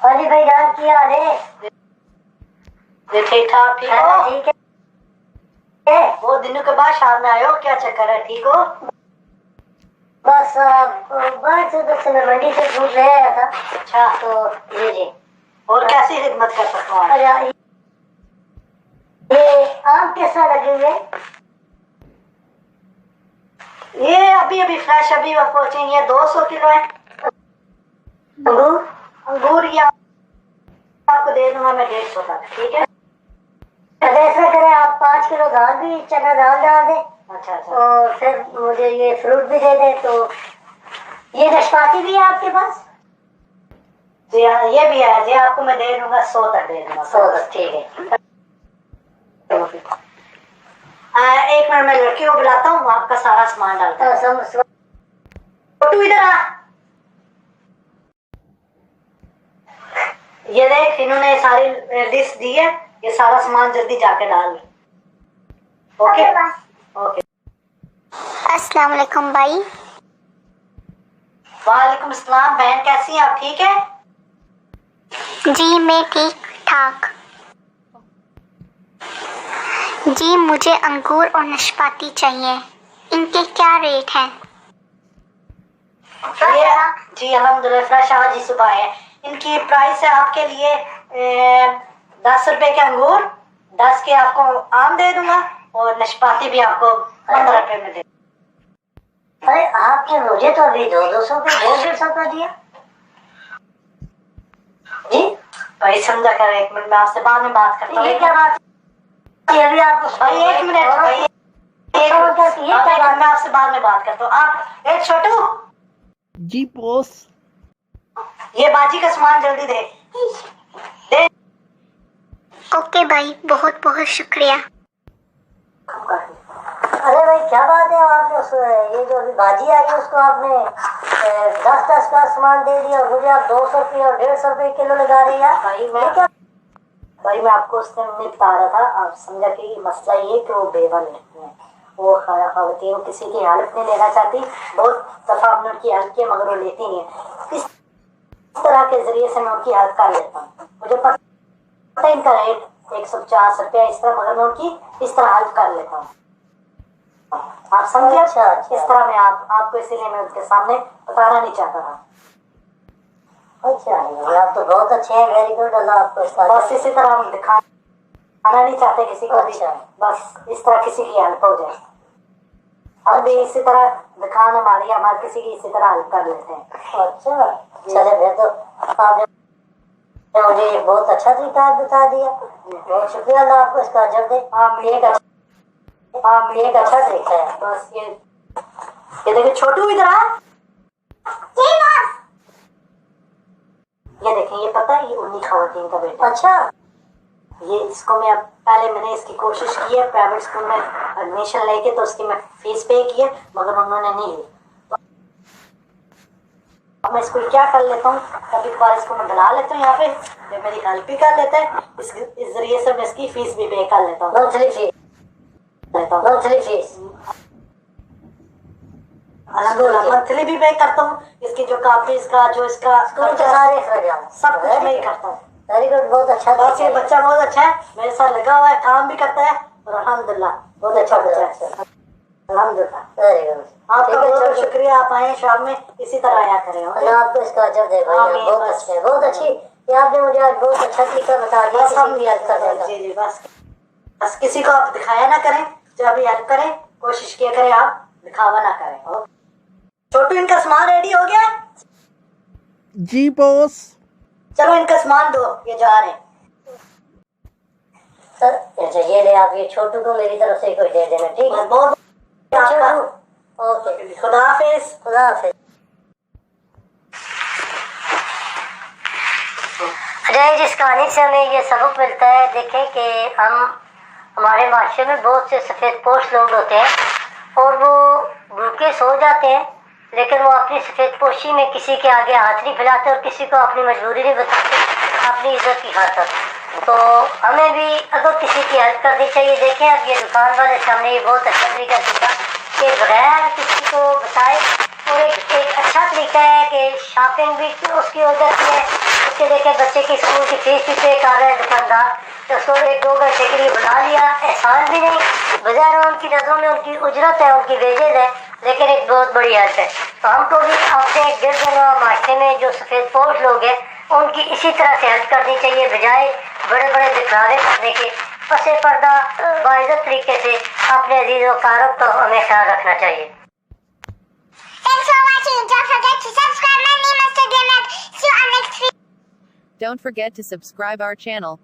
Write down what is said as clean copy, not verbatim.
हाँ जी भाईजान, क्या हाल है? ठीक ठाक। ठीक हो? ठीक है। वो दिनों के बाद शाम में आए हो, क्या चक्कर है? ठीक हो? बस बस मैं मंडी से दूध ले आया था। अच्छा, तो जी। और कैसी खिदमत कर सकता हूँ? अरे ये आम कैसा लगे हुए? ये अभी अभी फ्रेश, अभी पहुंचेंगे। 200 किलो है अंगूर। अंगूर ये आपको दे दूंगा मैं 150 तक। ठीक है? अरे ऐसा करें, आप 5 किलो दाल भी, चना दाल डाल दें। अच्छा अच्छा। और फिर मुझे ये फ्रूट भी दे दें। तो ये नाशपाती भी है आपके पास? जी हाँ, ये भी है जी। आपको मैं दे दूंगा 100 तक दे दूंगा। 100 तक, ठीक है। एक मिनट, मैं लड़की को बुलाता हूँ, आपका सारा सामान डालता हूँ। छोटू इधर आ। ये देख, इन्होंने सारी लिस्ट दी है, ये सारा सामान जल्दी जाके डाल। Okay okay. अस्सलाम वालेकुम भाई। वालेकुम अस्सलाम। बहन कैसी हैं आप? ठीक है जी मैं ठीक ठाक। जी मुझे अंगूर और नाशपाती चाहिए, इनके क्या रेट हैं? ये जी अल्हम्दुलिल्लाह फ्रेश आज ही सुबह है। इनकी प्राइस है आपके लिए 10 रुपए के अंगूर, 10 के आपको आम दे दूंगा, और नाशपाती भी आपको 15 रुपए में दे। अरे आपने मुझे तो अभी 200 का 150 का दिया जी। भाई समझा कर, एक मिनट मैं आपसे बाद में बात करता हूँ। ये क्या बात है? अभी आप भाई एक मिनट भाई, मैं आपसे बाद में बात करता हूँ। आप एक छोटू जी बॉस। ये बाजी का सामान जल्दी दे दे। ओके भाई, बहुत बहुत शुक्रिया। अरे भाई क्या बात है, आपने ये जो अभी भाजी आई है उसको आपने 10-10 का सामान दे दिया और मुझे आप 200 रुपये और 150 रुपये किलो लगा रहे हैं। भाई मैं आपको उस दिन नहीं बता रहा था, आप समझा कि मसला ये कि वो बेवा लड़की है, वो खवातीन किसी की हेल्प नहीं लेना चाहती। बहुत दफा आपने उनकी हेल्प की मगर वो लेती नहीं है। इस तरह के जरिए से मैं उनकी हेल्प कर लेता हूँ। मुझे पता है इनका रेट 150 रुपया इस तरह, मगर मैं उनकी इस तरह हेल्प कर लेता हूँ। आप समझे? अच्छा। इस तरह मैं आपको इसीलिए मैं उनके सामने बताना नहीं चाहता था। अच्छा, आप तो बहुत अच्छे हैं, वेरी गुड। अल्लाह आपको बस इसी तरह हम दिखाना नहीं चाहते किसी को भी। अच्छा। बस इस तरह किसी की हेल्प हो जाए, हम भी इसी तरह दिखाना हमारी, हमारे किसी की इसी तरह हेल्प कर लेते हैं। अच्छा चले, फिर तो आपने मुझे एक बहुत अच्छा तरीका बता दिया। बहुत शुक्रिया, अल्लाह आपको इसका अजर दे। एक अच्छा तरीका है। बस ये देखिए छोटू इधर आ। ये देखें, ये पता है ये उन्हीं खवातीन का बेटा। अच्छा। ये इसको मैं पहले मैंने इसकी कोशिश की है प्राइवेट स्कूल में एडमिशन लेके, तो उसकी मैं फीस पे की है मगर उन्होंने नहीं ली। तो अब मैं इसको क्या कर लेता हूँ, कभी कभार इसको मैं बुला लेता हूँ यहाँ पे, ये मेरी हेल्प भी कर लेता है। इस जरिए से मैं इसकी फीस भी पे कर लेता हूँ। मंथली फीस मंथली भी पे करता हूँ। इसकी जो कापीज का जो इसका स्कूल के सारे खर्च सब कुछ मैं ही करता हूँ। वेरी गुड, बहुत अच्छा। बस ये बच्चा बहुत अच्छा है, मेरे साथ लगा हुआ है, काम भी करता है और अल्हम्दुलिल्लाह बहुत अच्छा बच्चा है। अल्हम्दुलिल्लाह वेरी गुड। आपका बहुत बहुत शुक्रिया। आप आए शाम में इसी तरह आया करें। अल्लाह आपको इसका अजर दे भाई, आमीन। बहुत अच्छे है, बहुत अच्छी। ये आपने मुझे आज बहुत अच्छा तरीका बता दिया। बस हम हेल्प कर देंगे। जी जी, बस किसी को आप दिखाया ना करें, जब भी हेल्प करें कोशिश किया करें आप दिखावा ना करें। छोटू इनका सामान रेडी हो गया? जी बॉस। चलो इनका सामान दो, ये जा रहे हैं। सर अच्छा ये ले, आप ये छोटू को मेरी तरफ से कोई दे देना, ठीक है? बहुत ओके, खुदा हाफिज। खुदा हाफिज। अरे जिस कहानी से हमें ये सबक मिलता है, देखें कि हमारे माशरे में बहुत से सफ़ेद पोश लोग होते हैं और वो भूखे सो जाते हैं, लेकिन वो अपनी सफ़ेद पोशी में किसी के आगे हाथ नहीं फैलाते और किसी को अपनी मजबूरी नहीं बताते अपनी इज्जत की खातर। तो हमें भी अगर किसी की हेल्प करनी चाहिए। देखें अब ये दुकान वाले सामने ये बहुत अच्छा तरीका सीखा कि बगैर किसी को बताए, और एक अच्छा तरीका है कि शॉपिंग भी उसकी हो जाती है उसके देखे बच्चे की स्कूल की फीस भी पे कर रहे हैं दुकानदार, तो उसको 1-2 घंटे के लिए बुला लिया, एहसान भी नहीं, बजाय उनकी नजरों में उनकी उजरत है, उनकी वेजेज है, लेकिन एक बहुत बड़ी हेल्प है। तो हमको भी अपने गिरदनवा माशरे में जो सफ़ेद पोश लोग हैं उनकी इसी तरह से हेल्प करनी चाहिए, बजाय बड़े बड़े दिखावे करने के। पसे पर्दा बाइज्जत तरीके से अपने अजीज व कारब का हमें ख्याल रखना चाहिए। Thanks for watching. Don't forget to subscribe. My name is Mr. Diamak. See you on next video. Don't forget to subscribe our channel.